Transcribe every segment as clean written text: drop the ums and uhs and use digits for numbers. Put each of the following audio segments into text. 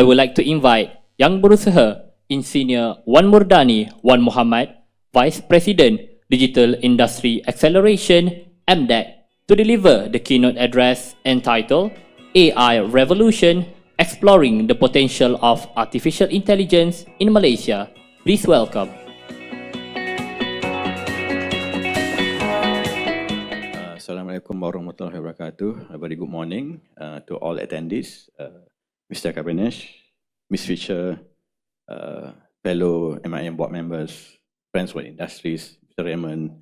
I would like to invite Yang Berusaha in Senior Wan Murdani Wan Muhammad, Vice President, Digital Industry Acceleration, MDEC, to deliver the keynote address entitled AI Revolution, Exploring the Potential of Artificial Intelligence in Malaysia. Please welcome. Assalamualaikum warahmatullahi wabarakatuh. A very good morning to all attendees, Mr. Kabinesh, Ms. Fisher, fellow MIM board members, friends from industries, Mr. Raymond,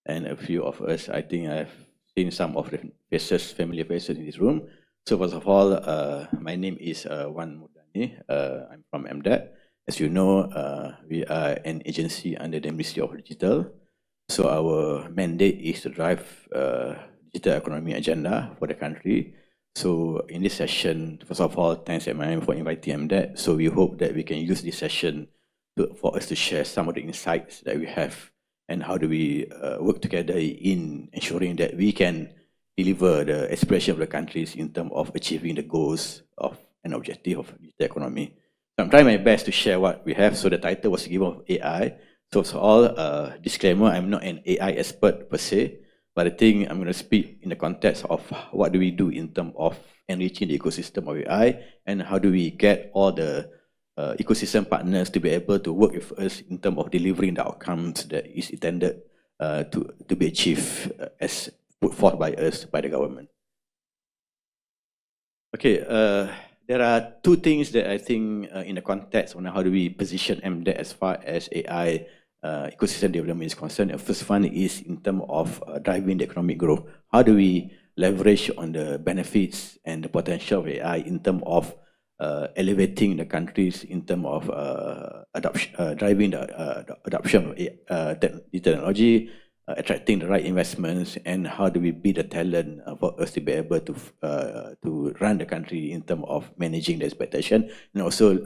and a few of us. I think I've seen some of the faces, familiar faces in this room. So first of all, my name is Wan Murdani. I'm from MDEC. As you know, we are an agency under the Ministry of Digital. So our mandate is to drive digital economy agenda for the country. So in this session, first of all, thanks MIM for inviting MDEC. So we hope that we can use this session for us to share some of the insights that we have and how do we work together in ensuring that we can deliver the aspiration of the countries in terms of achieving the goals of an objective of digital economy. So I'm trying my best to share what we have. So the title was given of AI. So for all, disclaimer, I'm not an AI expert per se, but I think I'm going to speak in the context of what do we do in terms of enriching the ecosystem of AI and how do we get all the ecosystem partners to be able to work with us in terms of delivering the outcomes that is intended to be achieved as put forth by us, by the government. Okay, there are two things that I think in the context on how do we position MDEC as far as AI ecosystem development is concerned. The first one is in terms of driving the economic growth. How do we leverage on the benefits and the potential of AI in terms of elevating the countries in terms of driving the adoption of technology, attracting the right investments, and how do we build the talent for us to be able to run the country in terms of managing the expectation and also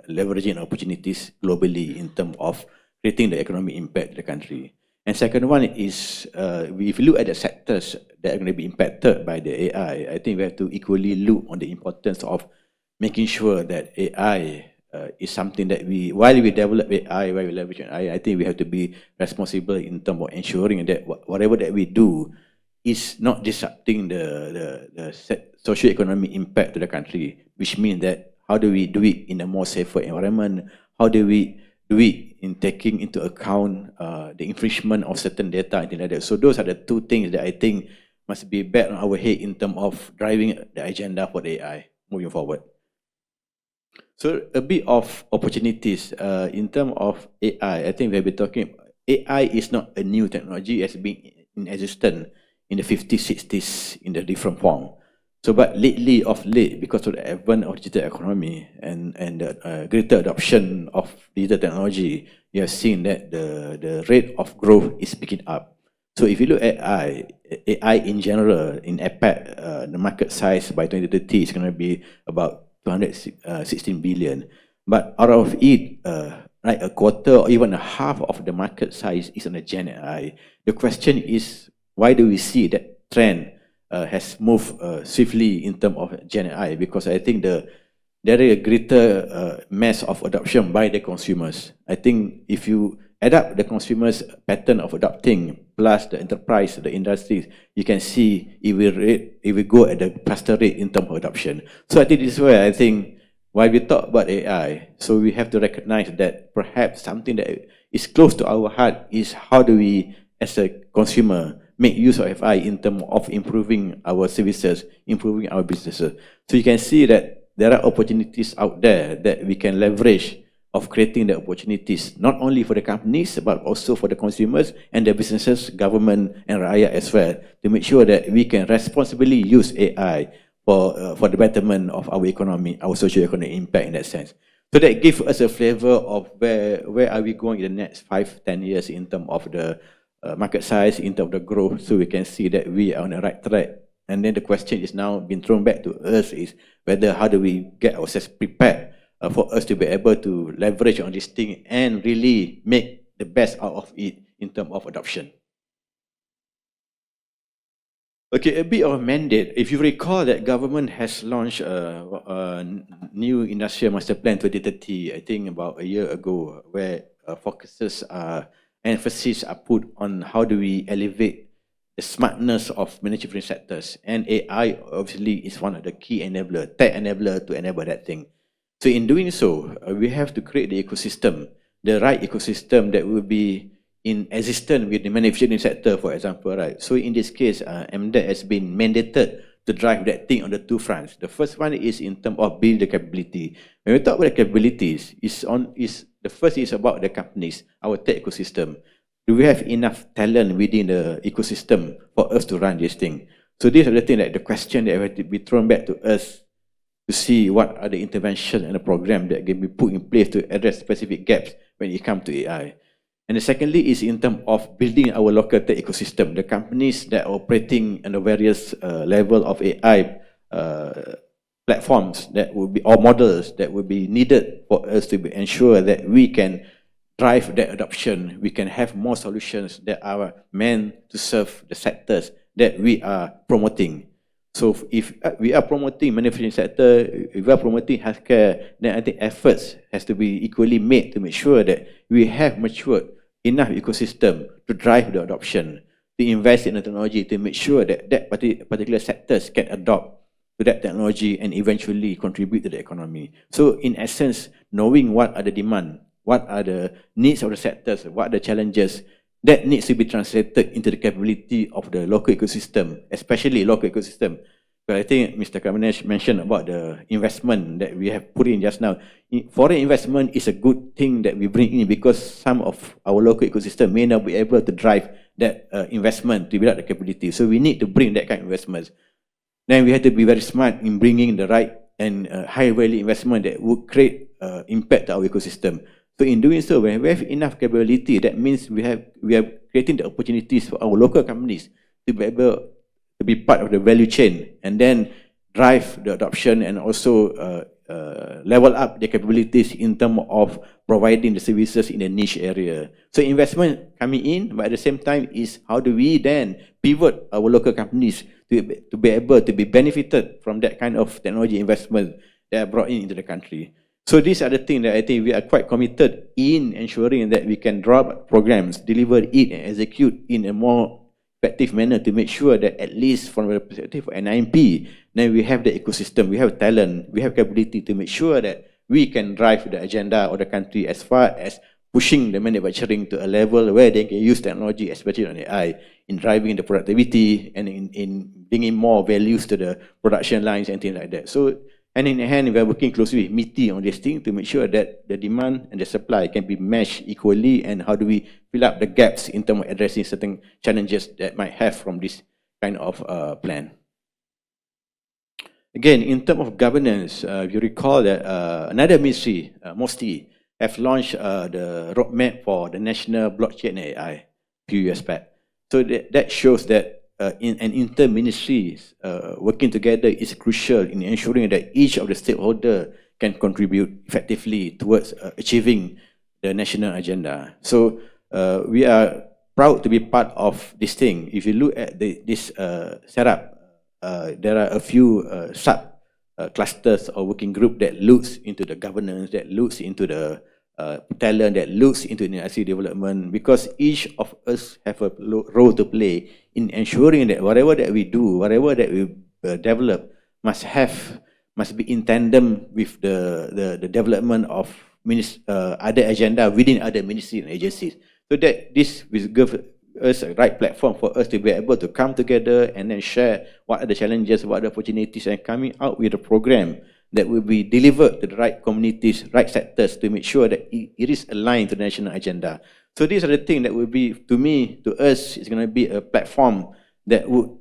leveraging opportunities globally in terms of creating the economic impact of the country. And second one is, if you look at the sectors that are going to be impacted by the AI, I think we have to equally look on the importance of making sure that AI is something that while we develop AI, while we leverage AI, I think we have to be responsible in terms of ensuring that whatever that we do is not disrupting the socio-economic impact to the country, which means that how do we do it in a more safer environment? How do we do it in taking into account the infringement of certain data and things like that? So those are the two things that I think must be back on our head in terms of driving the agenda for the AI moving forward. So a bit of opportunities in terms of AI. I think we have been talking. AI is not a new technology; it has been in existence in the 50s, 60s in the different form. So, but lately, because of the advent of digital economy and the greater adoption of digital technology, you have seen that the rate of growth is picking up. So, if you look at AI in general in APAC, the market size by 2030 is going to be about 216 billion. But out of it, like a quarter or even a half of the market size is on the Gen AI. The question is, why do we see that trend has moved swiftly in terms of Gen AI? Because I think there is a greater mass of adoption by the consumers. I think if you adapt the consumers' pattern of adopting plus the enterprise, the industries, you can see it will go at a faster rate in terms of adoption. So I think this is where I think while we talk about AI, so we have to recognize that perhaps something that is close to our heart is how do we, as a consumer, make use of AI in terms of improving our services, improving our businesses. So you can see that there are opportunities out there that we can leverage of creating the opportunities, not only for the companies, but also for the consumers and the businesses, government and Rakyat as well, to make sure that we can responsibly use AI for the betterment of our economy, our socio-economic impact in that sense. So that gives us a flavor of where are we going in the next 5-10 years in terms of the market size, in terms of the growth, so we can see that we are on the right track. And then the question is now being thrown back to us is whether how do we get ourselves prepared for us to be able to leverage on this thing and really make the best out of it in terms of adoption. Okay, a bit of a mandate. If you recall that government has launched a new industrial master plan 2030, I think about a year ago, where emphasis are put on how do we elevate the smartness of manufacturing sectors. And AI obviously is one of the key enabler, tech enabler to enable that thing. So in doing so, we have to create the ecosystem, the right ecosystem that will be in existence with the manufacturing sector, for example, right? So in this case, MDEC has been mandated to drive that thing on the two fronts. The first one is in terms of building the capability. When we talk about the capabilities, the first is about the companies, our tech ecosystem. Do we have enough talent within the ecosystem for us to run this thing? So these are the things that the question that have to be thrown back to us to see what are the interventions and the program that can be put in place to address specific gaps when it comes to AI. And the secondly is in terms of building our local tech ecosystem. The companies that are operating in the various level of AI platforms that will be, or models that will be needed for us to ensure that we can drive that adoption. We can have more solutions that are meant to serve the sectors that we are promoting. So if we are promoting manufacturing sector, if we are promoting healthcare, then I think efforts has to be equally made to make sure that we have matured enough ecosystem to drive the adoption, to invest in the technology, to make sure that that particular sectors can adopt to that technology and eventually contribute to the economy. So in essence, knowing what are the demand, what are the needs of the sectors, what are the challenges, that needs to be translated into the capability of the local ecosystem, especially local ecosystem. But I think Mr. Kamanesh mentioned about the investment that we have put in just now. Foreign investment is a good thing that we bring in because some of our local ecosystem may not be able to drive that investment to build up the capability. So we need to bring that kind of investments. Then we have to be very smart in bringing the right and high value investment that would create impact to our ecosystem. So in doing so, when we have enough capability, that means we are creating the opportunities for our local companies to be able to be part of the value chain and then drive the adoption and also level up their capabilities in terms of providing the services in a niche area. So investment coming in, but at the same time is how do we then pivot our local companies to be able to be benefited from that kind of technology investment that are brought into the country. So these are the things that I think we are quite committed in ensuring that we can draw up programs, deliver it and execute in a more effective manner to make sure that at least from the perspective of NIMP, then we have the ecosystem, we have talent, we have capability to make sure that we can drive the agenda of the country as far as pushing the manufacturing to a level where they can use technology, especially on AI, in driving the productivity and in bringing more values to the production lines and things like that. So hand in hand, we are working closely with MITI on this thing to make sure that the demand and the supply can be matched equally, and how do we fill up the gaps in terms of addressing certain challenges that might have from this kind of plan. Again, in terms of governance, you recall that another ministry, MOSTI, have launched the roadmap for the national blockchain AI a few years back. So that shows that inter-ministries working together is crucial in ensuring that each of the stakeholders can contribute effectively towards achieving the national agenda. So we are proud to be part of this thing. If you look at this setup, there are a few sub-clusters or working group that looks into the governance, that looks into the talent, that looks into industry development, because each of us have a role to play in ensuring that whatever that we do, whatever that we develop, must be in tandem with the development of other agenda within other ministries and agencies. So that this will give us a right platform for us to be able to come together and then share what are the challenges, what are the opportunities, and coming out with a program that will be delivered to the right communities, right sectors, to make sure that it is aligned to the national agenda. So these are the things that will be, to me, to us, it's going to be a platform that would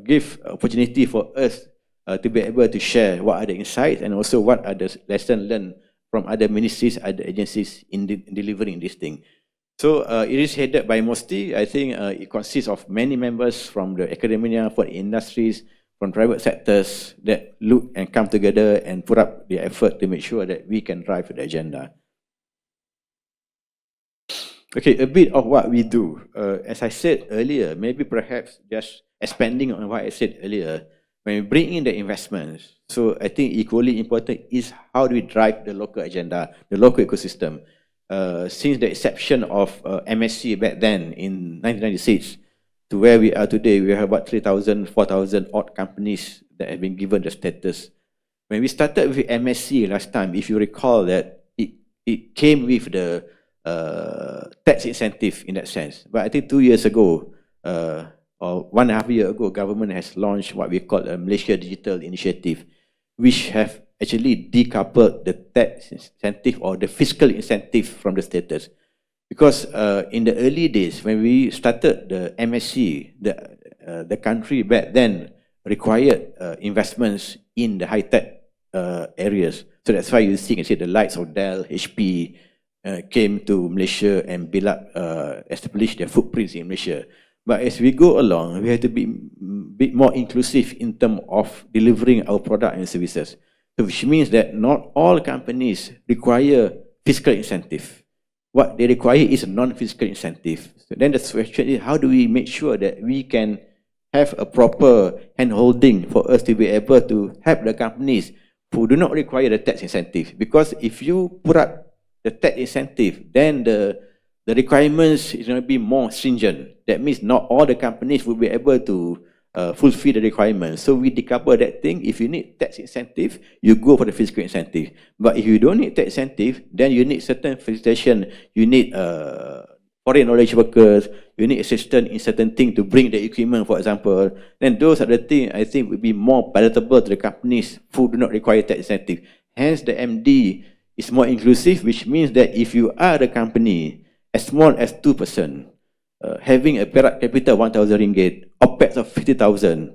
give opportunity for us to be able to share what are the insights and also what are the lessons learned from other ministries, other agencies in delivering this thing. So it is headed by MOSTI. I think it consists of many members from the academia, from industries, from private sectors that look and come together and put up the effort to make sure that we can drive the agenda. Okay, a bit of what we do. As I said earlier, maybe perhaps just expanding on what I said earlier, when we bring in the investments, so I think equally important is how do we drive the local agenda, the local ecosystem. Since the inception of MSC back then in 1996 to where we are today, we have about 3,000, 4,000 odd companies that have been given the status. When we started with MSC last time, if you recall that it came with the tax incentive in that sense. But I think 2 years ago, or 1.5 years ago, government has launched what we call a Malaysia Digital Initiative, which have actually decoupled the tax incentive or the fiscal incentive from the status. Because in the early days, when we started the MSC, the country back then required investments in the high-tech areas. So that's why you see, the likes of Dell, HP came to Malaysia and build up, establish their footprints in Malaysia. But as we go along, we have to be a bit more inclusive in terms of delivering our product and services. So which means that not all companies require fiscal incentive. What they require is a non-fiscal incentive. So then the question is, how do we make sure that we can have a proper hand-holding for us to be able to help the companies who do not require the tax incentive? Because if you put up the tax incentive, then the requirements is going to be more stringent. That means not all the companies will be able to fulfill the requirements. So we decouple that thing. If you need tax incentive, you go for the fiscal incentive. But if you don't need tax incentive, then you need certain facilitation. You need foreign knowledge workers. You need assistance in certain things to bring the equipment, for example. Then those are the things I think would be more palatable to the companies who do not require tax incentive. Hence, the MD is more inclusive, which means that if you are the company as small as 2%, having a perak capital of 1,000 ringgit, OPEX of 50,000,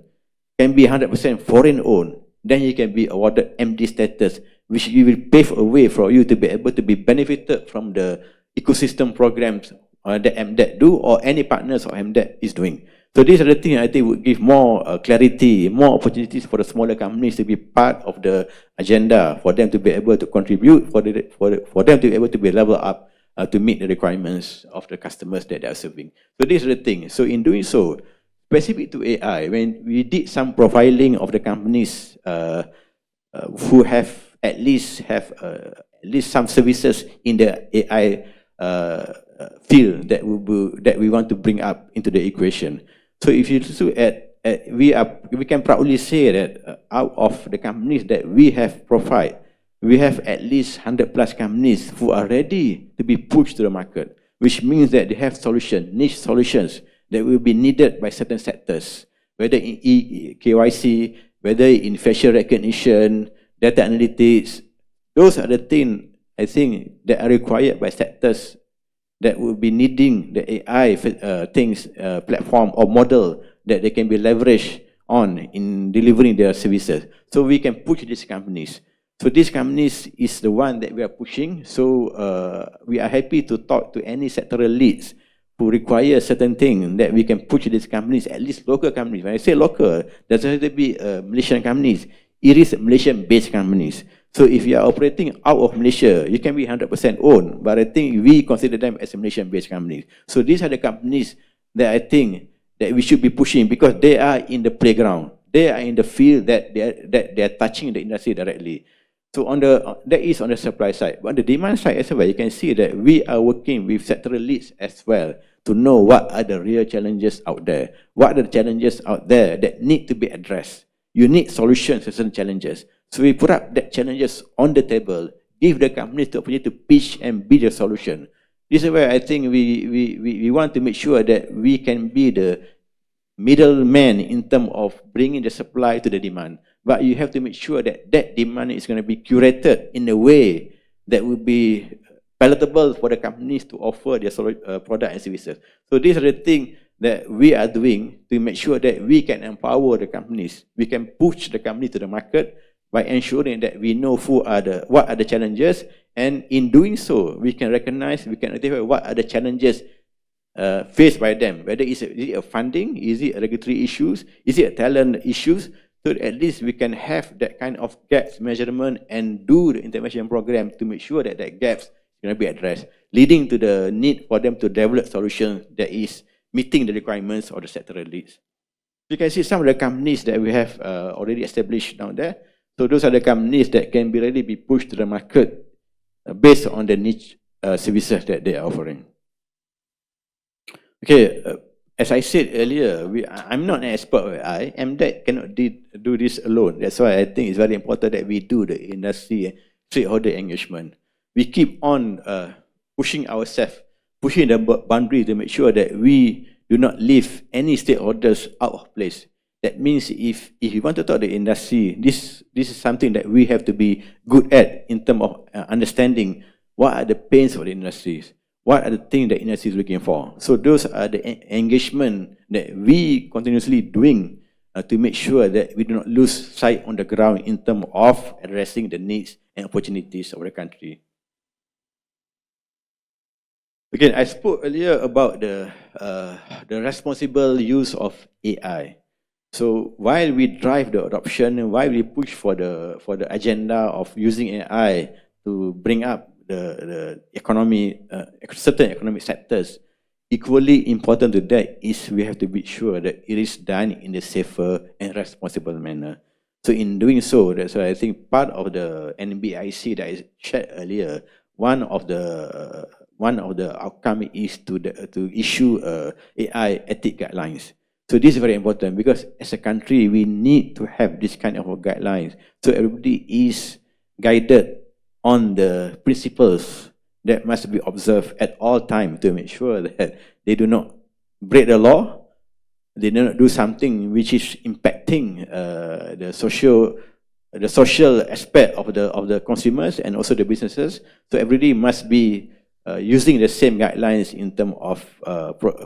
can be 100% foreign owned, then you can be awarded MD status, which will pave a way for you to be able to be benefited from the ecosystem programs that MDET do, or any partners of MDET is doing. So these are the things I think would give more clarity, more opportunities for the smaller companies to be part of the agenda, for them to be able to contribute, for them to be able to be level up to meet the requirements of the customers that they are serving. So these are the things. So in doing so, specific to AI, when we did some profiling of the companies who have at least some services in the AI field that we want to bring up into the equation. So if you look at we can proudly say that out of the companies that we have profiled, we have at least 100+ companies who are ready to be pushed to the market, which means that they have niche solutions that will be needed by certain sectors, whether in KYC, whether in facial recognition, data analytics. Those are the things, I think, that are required by sectors that will be needing the AI platform or model that they can be leveraged on in delivering their services. So we can push these companies. So these companies is the one that we are pushing. So we are happy to talk to any sectoral leads who require a certain thing that we can push these companies, at least local companies. When I say local, doesn't have to be Malaysian companies. It is Malaysian-based companies. So if you are operating out of Malaysia, you can be 100% owned, but I think we consider them as Malaysian-based companies. So these are the companies that I think that we should be pushing, because they are in the playground. They are in the field that they are touching the industry directly. So that is on the supply side. But on the demand side as well, you can see that we are working with sectoral leads as well to know what are the real challenges out there. What are the challenges out there that need to be addressed? You need solutions to certain challenges. So we put up that challenges on the table, give the companies the opportunity to pitch and be the solution. This is where I think we want to make sure that we can be the middleman in terms of bringing the supply to the demand. But you have to make sure that that demand is going to be curated in a way that will be palatable for the companies to offer their product and services. So these are the things that we are doing to make sure that we can empower the companies. We can push the company to the market by ensuring that we know what are the challenges, and in doing so, we can recognize, we can identify what are the challenges faced by them. Whether is it a funding, is it a regulatory issues, is it a talent issues? So at least we can have that kind of gaps measurement and do the intervention program to make sure that that gaps is going to be addressed, leading to the need for them to develop solutions that is meeting the requirements of the sectoral leads. You can see some of the companies that we have already established down there. So those are the companies that can really be pushed to the market based on the niche services that they are offering. Okay, as I said earlier, I'm not an expert on AI. MDEC cannot do this alone. That's why I think it's very important that we do the industry stakeholder engagement. We keep on pushing ourselves, pushing the boundary to make sure that we do not leave any stakeholders out of place. That means if you want to talk the industry, this is something that we have to be good at in terms of understanding what are the pains of the industries, what are the things that industry is looking for. So those are the engagement that we continuously doing to make sure that we do not lose sight on the ground in terms of addressing the needs and opportunities of the country. Again, I spoke earlier about the responsible use of AI. So while we drive the adoption, while we push for the agenda of using AI to bring up the economy, certain economic sectors, equally important to that is we have to be sure that it is done in a safer and responsible manner. So in doing so, that's why I think part of the NBIC that I shared earlier, one of the outcome is to issue AI ethic guidelines. So this is very important because as a country, we need to have this kind of guidelines. So everybody is guided on the principles that must be observed at all times to make sure that they do not break the law, they do not do something which is impacting the social aspect of the consumers and also the businesses. So everybody must be using the same guidelines in terms of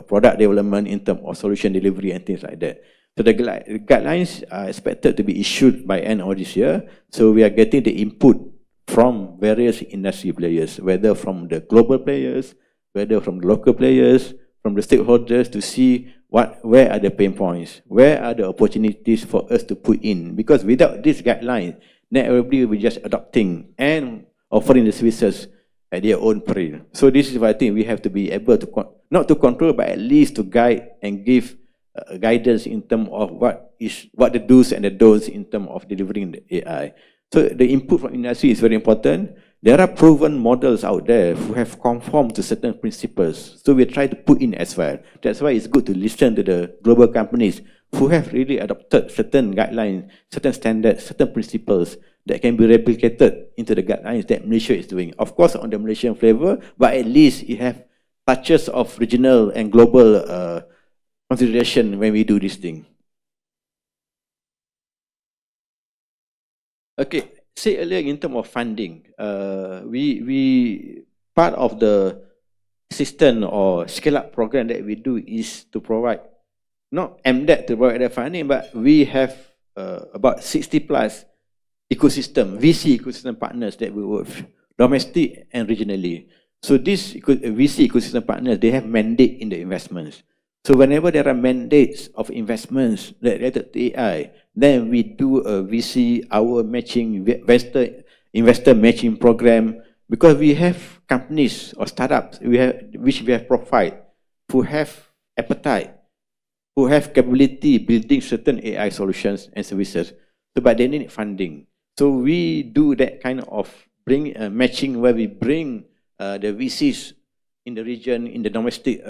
product development, in terms of solution delivery and things like that. So the guidelines are expected to be issued by end of this year. So we are getting the input from various industry players, whether from the global players, whether from the local players, from the stakeholders to see where are the pain points, where are the opportunities for us to put in. Because without this guideline, then everybody will be just adopting and offering the services at their own peril. So this is why I think we have to be able to, not to control, but at least to guide and give guidance in terms of what the do's and the don'ts in terms of delivering the AI. So the input from industry is very important. There are proven models out there who have conformed to certain principles. So we try to put in as well. That's why it's good to listen to the global companies who have really adopted certain guidelines, certain standards, certain principles that can be replicated into the guidelines that Malaysia is doing. Of course, on the Malaysian flavor, but at least it have touches of regional and global consideration when we do this thing. Okay, say earlier in terms of funding, we part of the system or scale-up program that we do is to provide, not MDEC to provide the funding, but we have about 60 plus ecosystem, VC ecosystem partners that we work with, domestic and regionally. So these VC ecosystem partners, they have mandate in the investments. So whenever there are mandates of investments related to AI, then we do a VC, our matching, investor matching program, because we have companies or startups which we have profiled, who have appetite, who have capability building certain AI solutions and services, but they need funding. So we do that kind of matching where we bring the VCs in the region, in the domestic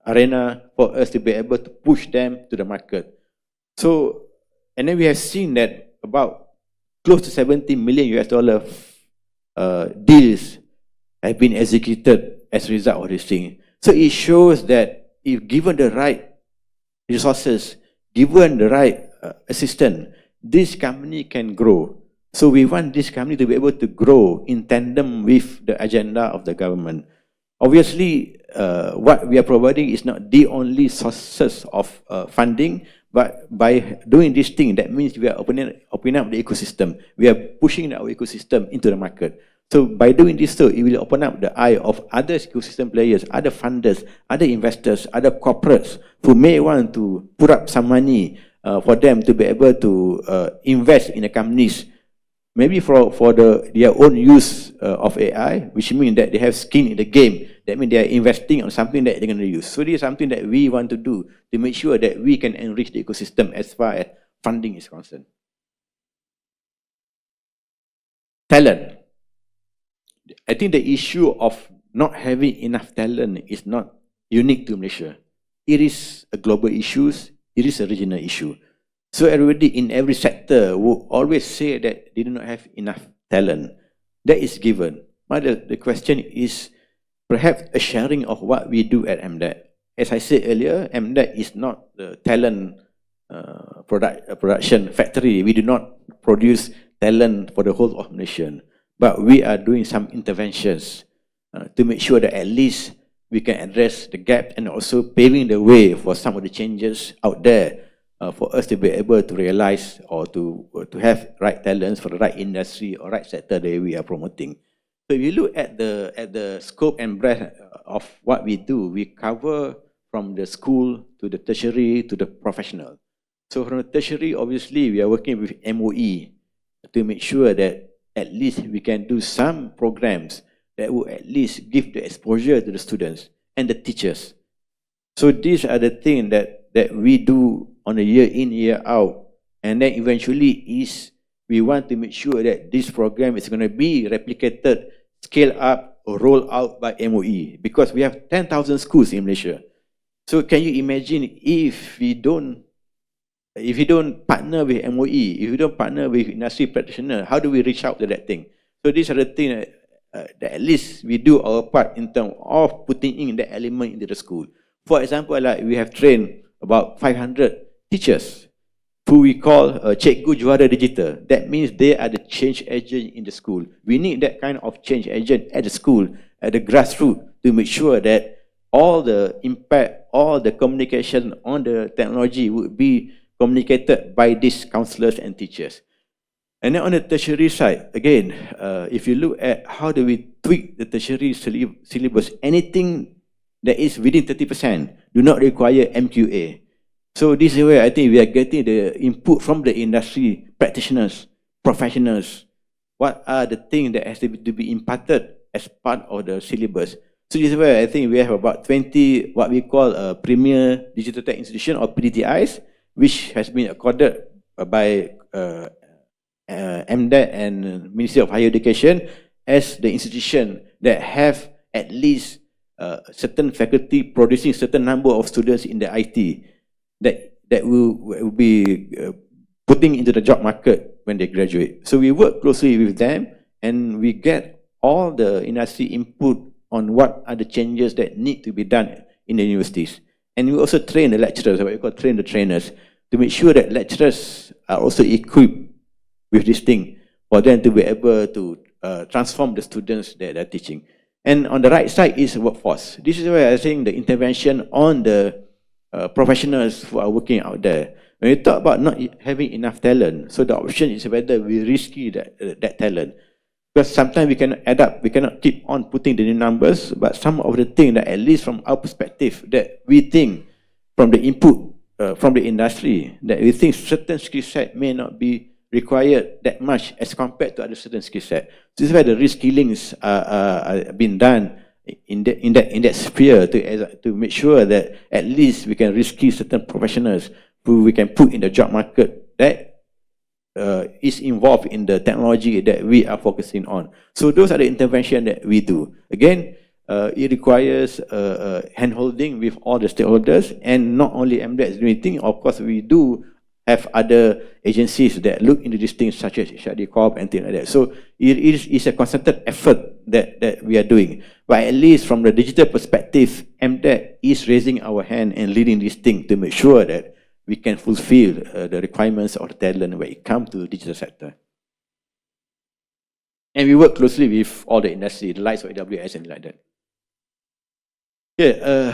arena for us to be able to push them to the market. So, and then we have seen that about close to $70 million deals have been executed as a result of this thing. So it shows that if given the right resources, given the right assistance, this company can grow. So we want this company to be able to grow in tandem with the agenda of the government. Obviously, what we are providing is not the only sources of funding, but by doing this thing, that means we are opening up the ecosystem. We are pushing our ecosystem into the market. So by doing this, so it will open up the eye of other ecosystem players, other funders, other investors, other corporates who may want to put up some money for them to be able to invest in the companies, maybe for their own use of AI, which means that they have skin in the game That means they are investing on something that they're going to use. So this is something that we want to do to make sure that we can enrich the ecosystem as far as funding is concerned. Talent. I think the issue of not having enough talent is not unique to Malaysia. It is a global issue. It is a regional issue. So everybody in every sector will always say that they do not have enough talent. That is given. But the question is perhaps a sharing of what we do at MDEC. As I said earlier, MDEC is not the talent production factory. We do not produce talent for the whole of Malaysia. But we are doing some interventions to make sure that at least we can address the gap and also paving the way for some of the changes out there for us to be able to realize or to have right talents for the right industry or right sector that we are promoting. So if you look at the scope and breadth of what we do, we cover from the school to the tertiary to the professional. So from the tertiary, obviously, we are working with MOE to make sure that at least we can do some programs that will at least give the exposure to the students and the teachers. So these are the things that we do on a year in, year out. And then eventually we want to make sure that this program is going to be replicated, scale up, or roll out by MOE. Because we have 10,000 schools in Malaysia. So can you imagine if we don't partner with MOE, if we don't partner with industry practitioners, how do we reach out to that thing? So these are the things that at least we do our part in terms of putting in that element into the school. For example, like we have trained about 500 teachers who we call Cikgu Juara Digital. That means they are the change agent in the school. We need that kind of change agent at the school, at the grassroots, to make sure that all the impact, all the communication on the technology would be communicated by these counselors and teachers. And then on the tertiary side, again, if you look at how do we tweak the tertiary syllabus, anything that is within 30% do not require MQA. So this is where I think we are getting the input from the industry practitioners, professionals. What are the things that has to be imparted as part of the syllabus? So this is where I think we have about 20 what we call Premier Digital Tech Institution or PDTIs, which has been accorded by MDEC and Ministry of Higher Education as the institution that have at least certain faculty producing certain number of students in the IT that will be putting into the job market when they graduate. So we work closely with them and we get all the industry input on what are the changes that need to be done in the universities. And we also train the lecturers, what we call train the trainers, to make sure that lecturers are also equipped with this thing for them to be able to transform the students that they're teaching. And on the right side is workforce. This is where I think the intervention on the professionals who are working out there. When you talk about not having enough talent, so the option is whether we risky that talent. Because sometimes we cannot add up, we cannot keep on putting the new numbers, but some of the things that at least from our perspective that we think from the input from the industry, that we think certain skill set may not be required that much as compared to other certain skill set. This is why the reskillings are being done in that sphere to make sure that at least we can reskill certain professionals who we can put in the job market that is involved in the technology that we are focusing on. So those are the interventions that we do. Again, it requires hand-holding with all the stakeholders, and not only MDEC is doing things, of course we do have other agencies that look into these things such as Shadi Corp and things like that. So it is a concerted effort that we are doing. But at least from the digital perspective, MDEC is raising our hand and leading this thing to make sure that we can fulfill the requirements of the talent when it comes to the digital sector. And we work closely with all the industry, the likes of AWS and like that. Yeah,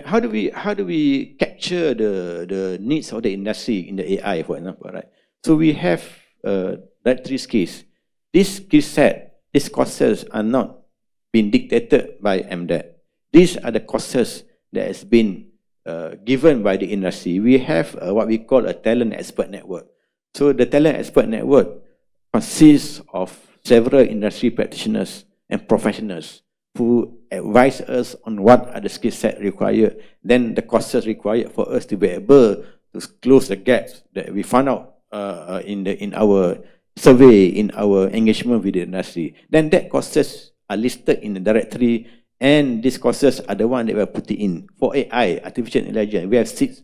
how do we capture the needs of the industry in the AI, for example, right? So we have that three skills. This skill set, these courses are not being dictated by MDEC. These are the courses that has been given by the industry. We have what we call a talent expert network. So the talent expert network consists of several industry practitioners and professionals who advise us on what are the skill set required, then the courses required for us to be able to close the gaps that we found out in our survey, in our engagement with the industry. Then that courses are listed in the directory, and these courses are the one that we are putting in. For AI, artificial intelligence, we have 6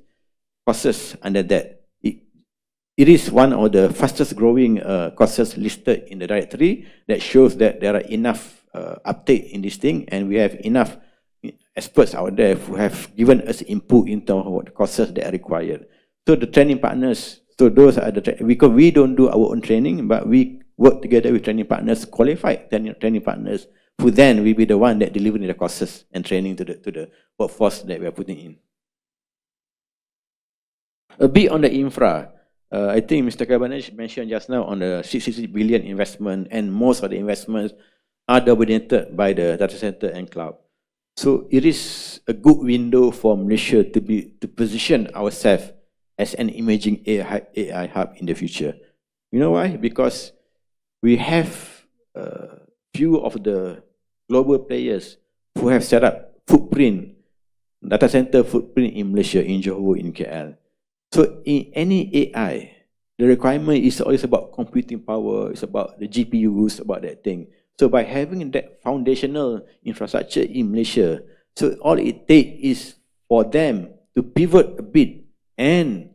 courses under that. It is one of the fastest growing courses listed in the directory that shows that there are enough uptake in this thing, and we have enough experts out there who have given us input in terms of what the courses that are required. So the training partners, so those are the, because we don't do our own training, but we work together with training partners, qualified training partners, who then will be the one that delivering the courses and training to the workforce that we are putting in. A bit on the infra. I think Mr. Kabanesh mentioned just now on the 60 billion investment, and most of the investments are dominated by the data center and cloud. So it is a good window for Malaysia to position ourselves as an emerging AI hub in the future. You know why? Because we have few of the global players who have set up data center footprint in Malaysia, in Johor, in KL. So in any AI, the requirement is always about computing power, it's about the GPUs, about that thing. So by having that foundational infrastructure in Malaysia, so all it takes is for them to pivot a bit and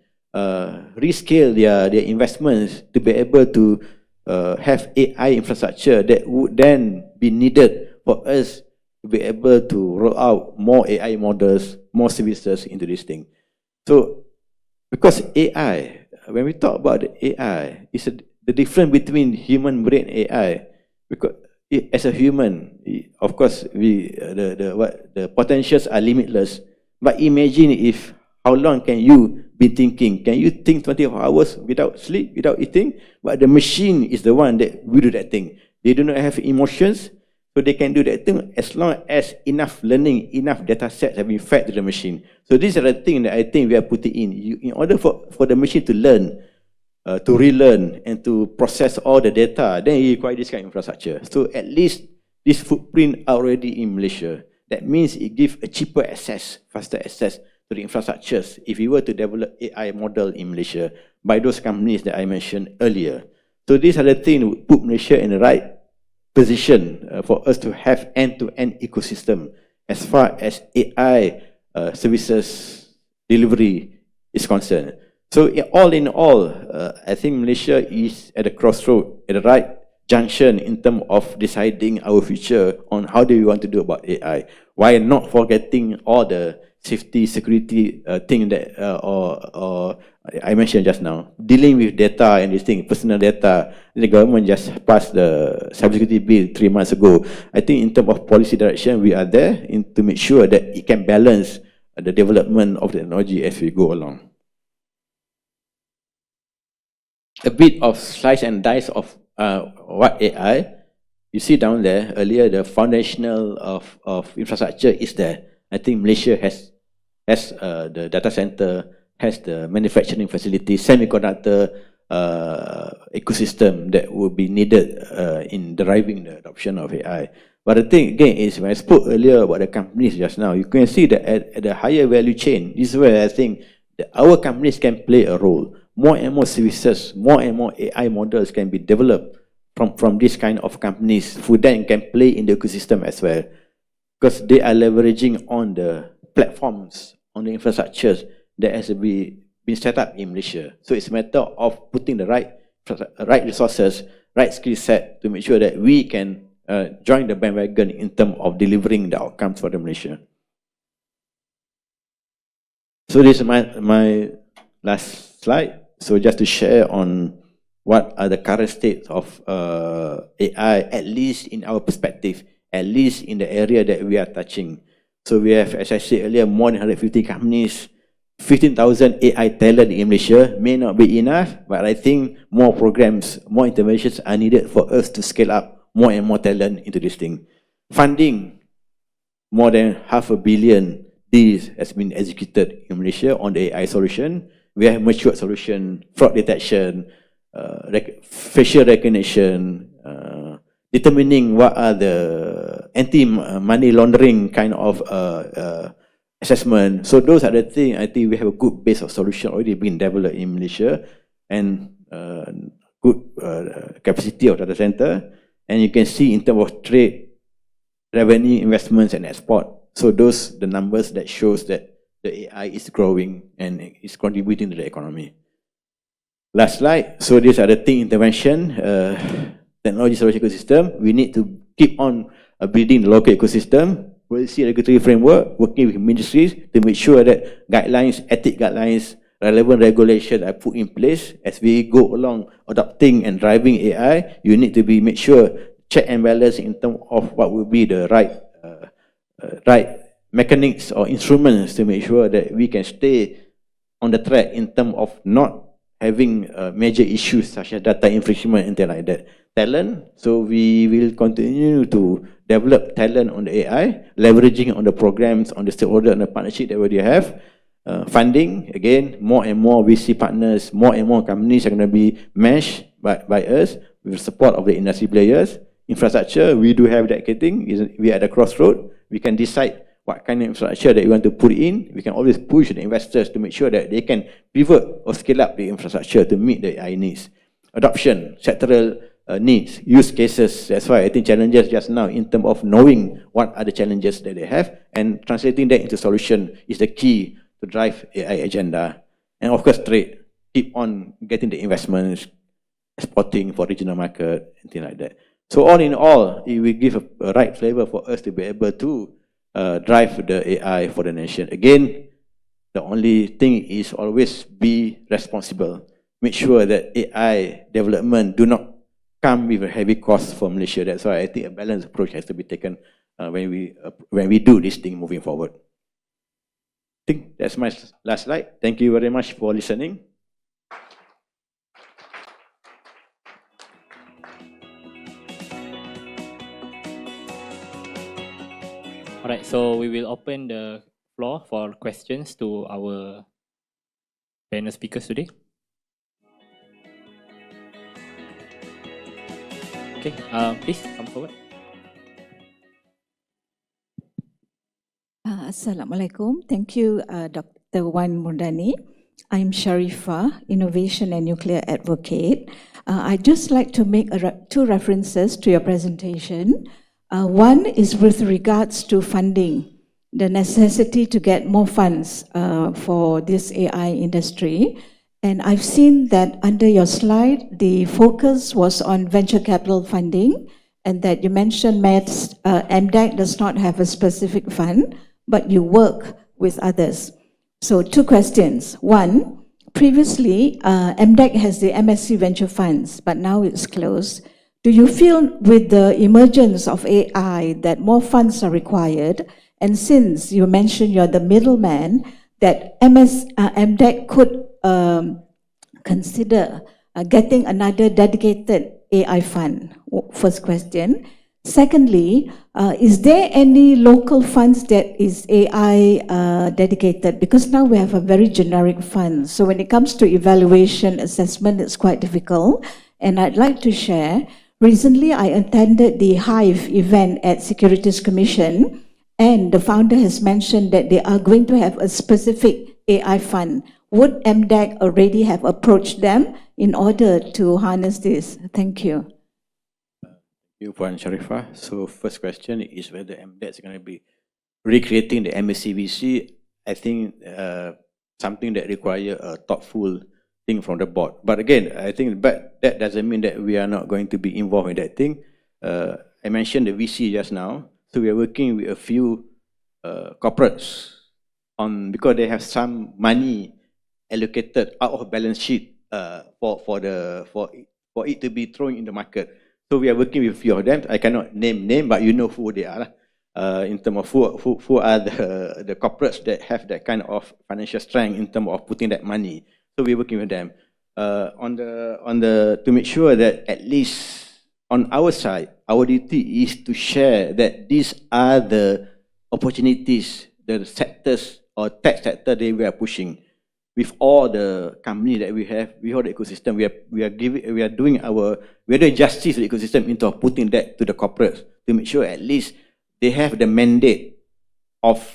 rescale their investments to be able to have AI infrastructure that would then be needed for us to be able to roll out more AI models, more services into this thing. So because AI, when we talk about the AI, it's the difference between human brain and AI. Because as a human, of course, the potentials are limitless. But imagine if how long can you be thinking? Can you think 24 hours without sleep, without eating? But the machine is the one that will do that thing. They do not have emotions, so they can do that thing as long as enough learning, enough data sets have been fed to the machine. So these are the things that I think we are putting in order for the machine to learn, to relearn, and to process all the data. Then you require this kind of infrastructure. So at least this footprint already in Malaysia. That means it gives a cheaper access, faster access to the infrastructures if we were to develop AI model in Malaysia by those companies that I mentioned earlier. So these are the things that put Malaysia in the right position for us to have end-to-end ecosystem as far as AI services delivery is concerned. So all in all, I think Malaysia is at a crossroad, at the right junction in terms of deciding our future on how do we want to do about AI, while not forgetting all the safety, security thing that or I mentioned just now, dealing with data and this thing, personal data. The government just passed the cybersecurity bill 3 months ago. I think in terms of policy direction, we are there to make sure that it can balance the development of the technology as we go along. A bit of slice and dice of what AI. You see down there earlier, the foundational of infrastructure is there. I think Malaysia has the data center, has the manufacturing facility, semiconductor ecosystem that will be needed in driving the adoption of AI. But the thing again is, when I spoke earlier about the companies just now, you can see that at the higher value chain, this is where I think that our companies can play a role. More and more services, more and more AI models can be developed from this kind of companies who then can play in the ecosystem as well, because they are leveraging on the platforms, on the infrastructures that has been set up in Malaysia. So it's a matter of putting the right resources, right skill set to make sure that we can join the bandwagon in terms of delivering the outcomes for the Malaysia. So this is my last slide. So just to share on what are the current states of AI, at least in our perspective, at least in the area that we are touching. So we have, as I said earlier, more than 150 companies, 15,000 AI talent in Malaysia. May not be enough, but I think more programs, more interventions are needed for us to scale up more and more talent into this thing. Funding, more than $500 million deals has been executed in Malaysia on the AI solution. We have matured solution, fraud detection, facial recognition, determining what are the anti-money laundering kind of assessment. So those are the things I think we have a good base of solution already being developed in Malaysia, and good capacity of data center. And you can see in terms of trade, revenue, investments, and export. So those the numbers that shows that the AI is growing and is contributing to the economy. Last slide. So these are the thing intervention, technology solution ecosystem. We need to keep on building the local ecosystem, policy regulatory framework, working with ministries to make sure that guidelines, ethic guidelines, relevant regulations are put in place as we go along adopting and driving AI. You need to be make sure check and balance in terms of what will be the right mechanics or instruments to make sure that we can stay on the track in terms of not having major issues such as data infringement and things like that. Talent, so we will continue to develop talent on the AI, leveraging on the programs, on the stakeholder and the partnership that we already have. Funding, again, more and more VC partners, more and more companies are going to be meshed by us with the support of the industry players. Infrastructure, we do have that getting, we are at the crossroad. We can decide what kind of infrastructure that we want to put in. We can always push the investors to make sure that they can pivot or scale up the infrastructure to meet the AI needs. Adoption, sectoral needs, use cases. That's why I think challenges just now in terms of knowing what are the challenges that they have and translating that into solution is the key to drive AI agenda. And of course, trade, keep on getting the investments, exporting for regional market, and things like that. So all in all, it will give a right flavor for us to be able to drive the AI for the nation. Again, the only thing is always be responsible. Make sure that AI development do not come with a heavy cost for Malaysia. That's why I think a balanced approach has to be taken when we do this thing moving forward. I think that's my last slide. Thank you very much for listening. All right, so we will open the floor for questions to our panel speakers today. Okay, please come forward. Assalamualaikum. Thank you, Dr. Wan Murdani. I'm Sharifah, Innovation and Nuclear Advocate. I'd just like to make two references to your presentation. One is with regards to funding, the necessity to get more funds for this AI industry. And I've seen that under your slide, the focus was on venture capital funding, and that you mentioned MDAC does not have a specific fund, but you work with others. So two questions. One, previously, MDAC has the MSC Venture Funds, but now it's closed. Do you feel with the emergence of AI that more funds are required? And since you mentioned you're the middleman, that MDAC could consider getting another dedicated AI fund? First question. Secondly, is there any local funds that is AI dedicated? Because now we have a very generic fund. So when it comes to evaluation, assessment, it's quite difficult. And I'd like to share, recently I attended the Hive event at Securities Commission, and the founder has mentioned that they are going to have a specific AI fund. Would MDAC already have approached them in order to harness this? Thank you. Thank you, Puan Sharifah. So first question is whether MDAC is going to be recreating the MSCVC. I think something that requires a thoughtful thing from the board. But again, I think that doesn't mean that we are not going to be involved in that thing. I mentioned the VC just now. So we are working with a few corporates because they have some money allocated out of balance sheet for it to be thrown in the market. So we are working with a few of them. I cannot name, but you know who they are. In terms of who are the corporates that have that kind of financial strength in terms of putting that money. So we're working with them to make sure that at least on our side, our duty is to share that these are the opportunities, the sectors or tech sector that we are pushing. With all the company that we have, with all the ecosystem, we are doing justice to the ecosystem into putting that to the corporates to make sure at least they have the mandate of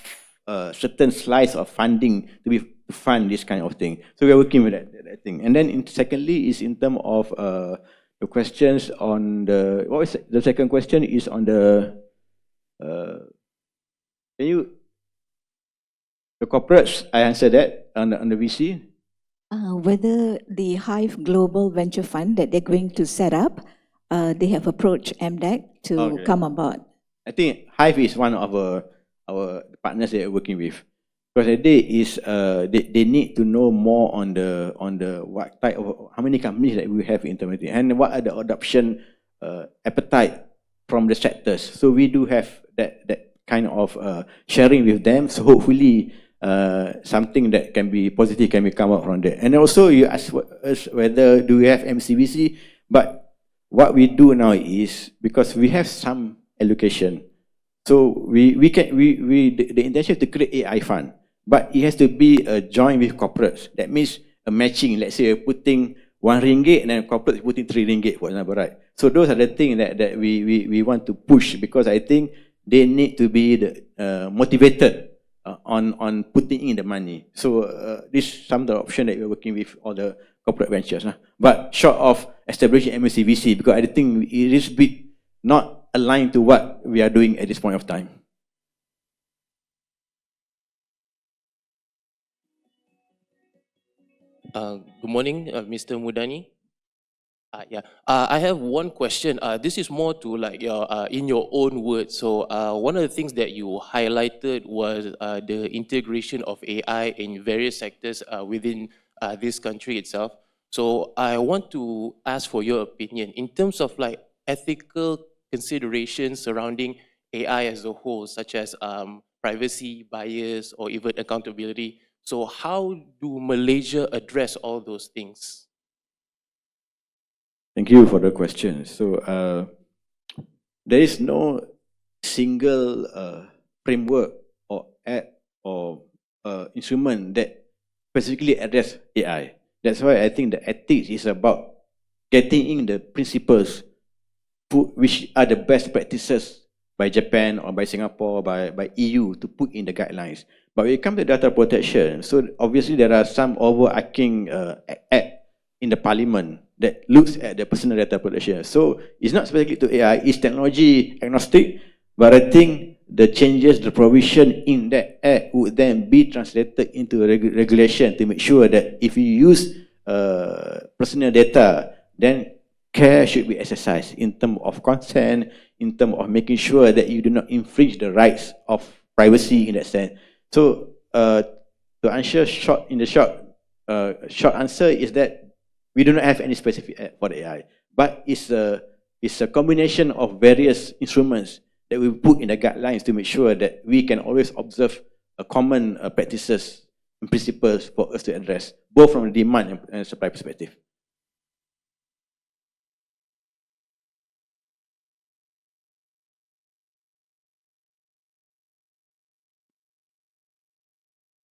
a certain slice of funding to fund this kind of thing. So we are working with that thing. And then secondly is in terms of the questions on the, what is the second question is on the, the corporates, I answered that on the VC. Whether the Hive Global Venture Fund that they're going to set up, they have approached MDEC to come aboard. I think Hive is one of our partners that we're working with. Because the day is they need to know more on the what type of, how many companies that we have implementing and what are the adoption appetite from the sectors. So we do have that kind of sharing with them. So hopefully something that can be positive can come out from there. And also you ask us whether do we have MCVC, but what we do now is because we have some allocation. So the intention is to create AI fund, but it has to be a joint with corporates. That means a matching. Let's say you're putting RM1 and then corporate is putting RM3, for example, right? So those are the things that we want to push because I think they need to be motivated on putting in the money. So this is some of the option that we're working with all the corporate ventures. But short of establishing MCVC, because I think it is bit not aligned to what we are doing at this point of time. Good morning, Mr. Mudani. I have one question. This is more to like your in your own words. So one of the things that you highlighted was the integration of AI in various sectors within this country itself. So I want to ask for your opinion in terms of like ethical considerations surrounding AI as a whole, such as privacy, bias, or even accountability. So how do Malaysia address all those things? Thank you for the question. So there is no single framework or app or instrument that specifically address AI. That's why I think the ethics is about getting in the principles which are the best practices by Japan or by Singapore, by EU to put in the guidelines. But when it comes to data protection, so obviously there are some overarching act in the parliament that looks at the personal data protection. So it's not specific to AI, it's technology agnostic, but I think the changes, the provision in that act would then be translated into regulation to make sure that if you use personal data, then care should be exercised in terms of consent, in terms of making sure that you do not infringe the rights of privacy in that sense. So to answer short answer is that we do not have any specific app for the AI, but it's a combination of various instruments that we put in the guidelines to make sure that we can always observe a common practices and principles for us to address, both from the demand and supply perspective.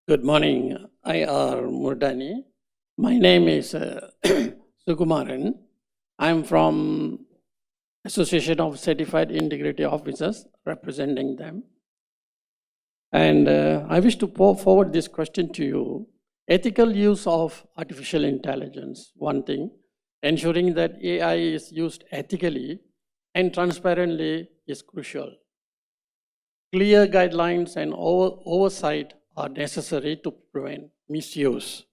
Good morning, IR Murdani. My name is Sukumaran. I'm from Association of Certified Integrity Officers, representing them. And I wish to forward this question to you. Ethical use of artificial intelligence, one thing. Ensuring that AI is used ethically and transparently is crucial. Clear guidelines and oversight are necessary to prevent misuse.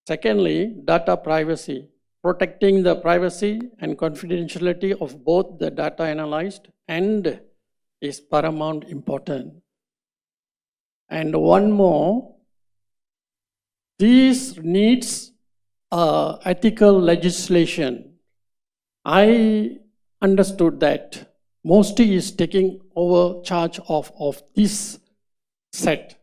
Secondly, data privacy. Protecting the privacy and confidentiality of both the data analyzed and is paramount important. And one more, this needs ethical legislation. I understood that MOSTI is taking over charge of this set.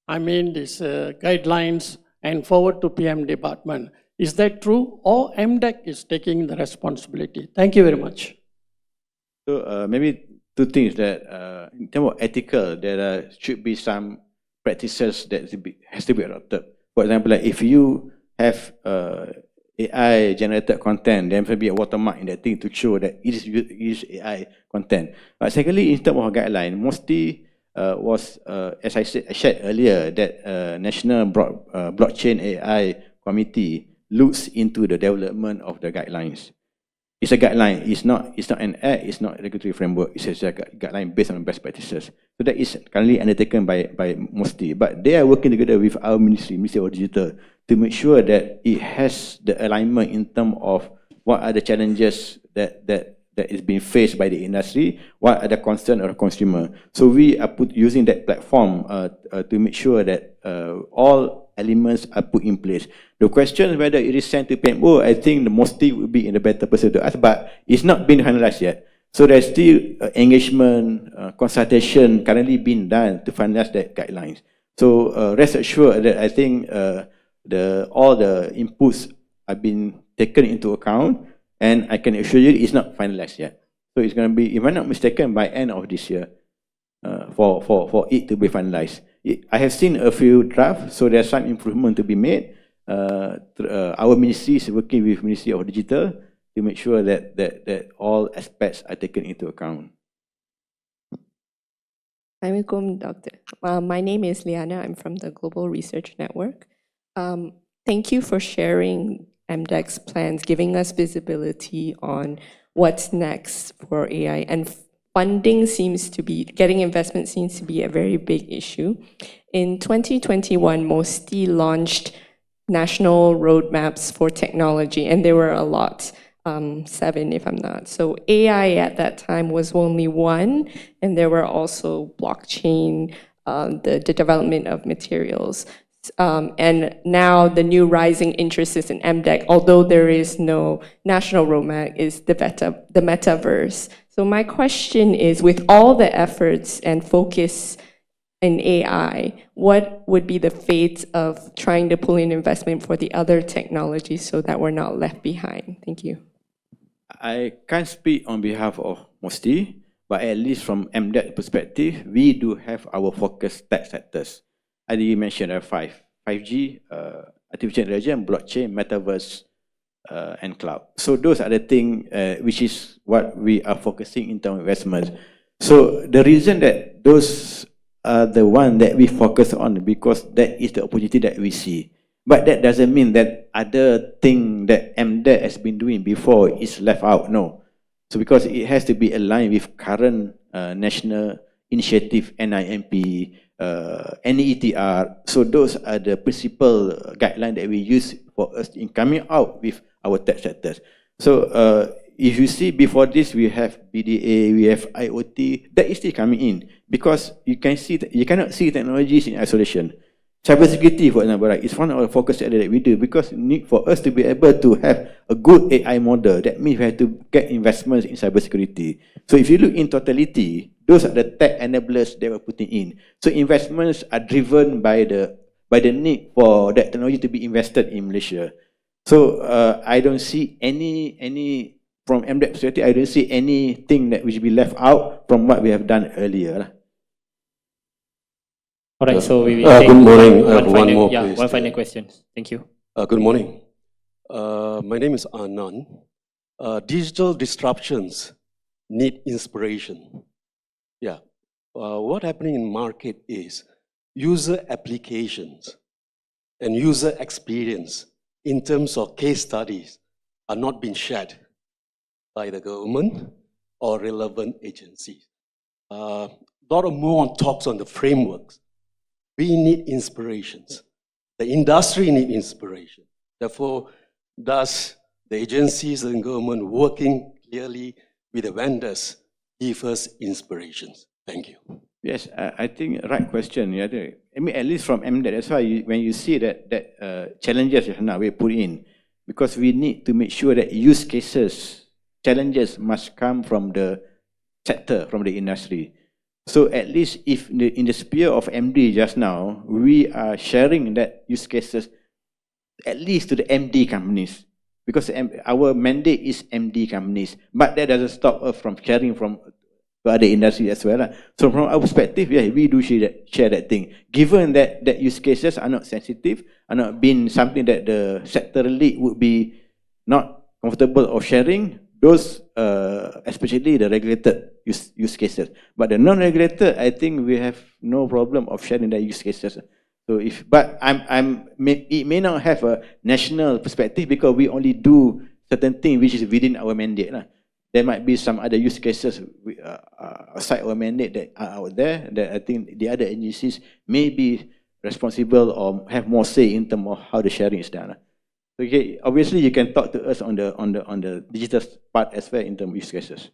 I mean, these guidelines and forward to PM department. Is that true, or MDEC is taking the responsibility? Thank you very much. So maybe two things that in terms of ethical, there should be some practices that has to be adopted. For example, like if you have AI generated content, there will be a watermark in that thing to show that it is AI content. But secondly, in terms of guideline, mostly was, as I shared earlier, that National Blockchain AI Committee looks into the development of the guidelines. It's a guideline. It's not an act. It's not a regulatory framework. It's a guideline based on best practices. So that is currently undertaken by MOSTI. But they are working together with our Ministry of Digital, to make sure that it has the alignment in terms of what are the challenges that is being faced by the industry, what are the concerns of the consumer. So we are using that platform to make sure that all elements are put in place. The question whether it is sent to PMO, I think the MOSTI will be in a better position to ask, but it's not been finalized yet. So there's still engagement, consultation currently being done to finalize that guidelines. So rest assured that I think all the inputs have been taken into account, and I can assure you it's not finalized yet. So it's going to be, if I'm not mistaken, by end of this year for it to be finalized. I have seen a few drafts, so there's some improvement to be made. Our ministry is working with Ministry of Digital to make sure that all aspects are taken into account. Assalamualaikum, Doctor. My name is Liana. I'm from the Global Research Network. Thank you for sharing MDEC's plans, giving us visibility on what's next for AI. And funding seems to be, getting investment seems to be a very big issue. In 2021, MOSTI launched national roadmaps for technology, and there were a lot, 7 if I'm not. So AI at that time was only one, and there were also blockchain, the development of materials. And now the new rising interest is in MDEC, although there is no national roadmap, is the metaverse. So my question is, with all the efforts and focus in AI, what would be the fate of trying to pull in investment for the other technologies so that we're not left behind? Thank you. I can't speak on behalf of MOSTI, but at least from MDEC perspective, we do have our focus tech sectors. As you mentioned, there are 5G, artificial intelligence, blockchain, metaverse, and cloud. So those are the things which is what we are focusing in terms of investments. So the reason that those are the one that we focus on, because that is the opportunity that we see. But that doesn't mean that other thing that MDEC has been doing before is left out. No. So because it has to be aligned with current national initiative, NIMP, NETR. So those are the principal guidelines that we use for us in coming out with our tech sectors. So if you see before this, we have BDA, we have IoT, that is still coming in, because you can see that you cannot see technologies in isolation. Cybersecurity, for example, right, is one of the focus areas that we do, because for us to be able to have a good AI model, that means we have to get investments in cybersecurity. So if you look in totality, those are the tech enablers that we're putting in. So investments are driven by the need for that technology to be invested in Malaysia. So I don't see any from MDEC perspective, I don't see anything that will be left out from what we have done earlier. All right, so we will take good morning. one final question. Thank you. Good morning. My name is Anand. Digital disruptions need inspiration. Yeah. What happening in market is user applications and user experience in terms of case studies are not being shared by the government or relevant agencies. A lot more talks on the frameworks. We need inspirations. The industry needs inspiration. Therefore, does the agencies and government working clearly with the vendors give us inspirations? Thank you. Yes, I think right question. Yeah, I mean, at least from MDEC, that's why when you see that challenges now we put in, because we need to make sure that use cases, challenges must come from the sector, from the industry. So at least if in the sphere of MD just now, we are sharing that use cases at least to the MD companies, because our mandate is MD companies, but that doesn't stop us from sharing from other industry as well. So from our perspective, yeah, we do share that thing. Given that use cases are not sensitive, are not being something that the sector lead would be not comfortable of sharing, those especially the regulated use cases. But the non-regulated, I think we have no problem of sharing the use cases. So but it may not have a national perspective because we only do certain things which is within our mandate. There might be some other use cases outside our mandate that are out there that I think the other agencies may be responsible or have more say in terms of how the sharing is done. Okay, obviously you can talk to us on the digital part as well in terms of use cases.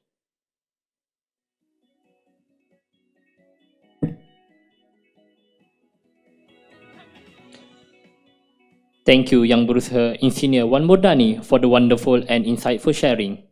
Thank you, Yang Berusaha Engineer Wan Murdani, for the wonderful and insightful sharing.